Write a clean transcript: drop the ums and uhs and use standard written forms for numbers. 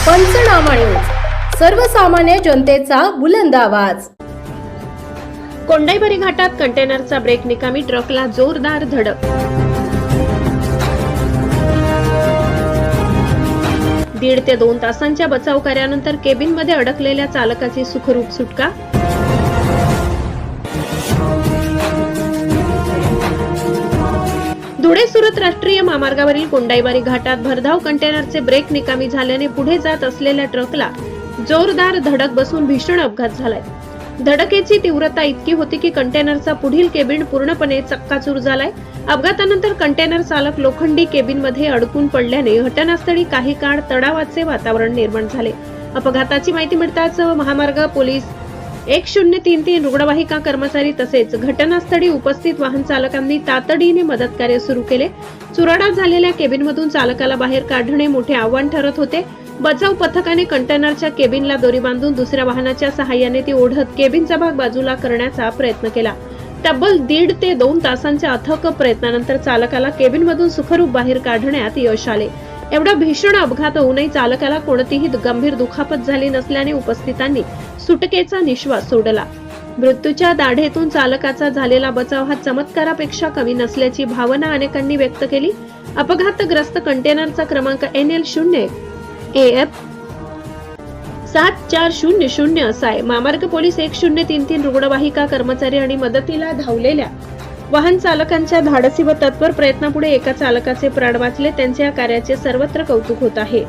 पंचनामा न्यूज, सर्वसामान्य जनतेचा बुलंद आवाज। कोंडाईबारी घाटात कंटेनरचा ब्रेक निकामी, ट्रकला जोरदार धडक। 1.5 ते 2 तासांच्या बचाव कार्यानंतर केबिनमध्ये अडकलेल्या चालकाची सुखरूप सुटका। धुळे सुरत राष्ट्रीय महामार्गावरील कोंडाईबारी घाटात भरधाव कंटेनरचे ब्रेक निकामी झाल्याने पुढे जात असलेल्या ट्रकला जोरदार धडक बसून भीषण अपघात झालाय। धडकेची तीव्रता इतकी होती की कंटेनरचा पुढील केबिन पूर्णपणे चक्काचूर झालाय। अपघातानंतर कंटेनर चालक लोखंडी केबिनमध्ये अडकून पडल्याने घटनास्थळी काही काळ तणावाचे वातावरण निर्माण झाले। अपघाताची माहिती मिळताच महामार्ग पोलीस 1033 रुग्णवाहिका कर्मचारी तसेच घटनास्थळी उपस्थित वाहन चालकांनी तातडीने मदत कार्य सुरू केले। चुराडा झालेल्या केबिनमधून चालकाला बाहेर काढणे मोठे आव्हान ठरत होते। बचाव पथकाने कंटेनरच्या केबिनला दोरी बांधून दुसऱ्या वाहनाच्या सहाय्याने ती ओढत केबिनचा भाग बाजूला करण्याचा प्रयत्न केला। तब्बल 1.5 ते 2 तासांच्या अथक प्रयत्नानंतर चालकाला केबिनमधून सुखरूप बाहेर काढण्यात यश आले। एवढा भीषण अपघात होऊनही चालकाला कोणतीही गंभीर दुखापत झाली नसल्याने उपस्थितांनी सुटकेचा निश्वास सोडला। मृत्यूच्या दाढेतून चालकाचा झालेला बचाव हा चमत्कारापेक्षा कमी नसल्याची भावना अनेकांनी व्यक्त केली। अपघातग्रस्त कंटेनरचा क्रमांक NL0 AF 7400 असा आहे। महामार्ग पोलीस 1033 रुग्णवाहिका कर्मचारी आणि मदतीला धावलेल्या वाहन चालकांच्या धाडसी व तत्पर प्रयत्नापुढे एका चालकाचे प्राण वाचले। त्यांच्या कार्याचे सर्वत्र कौतुक होत आहे।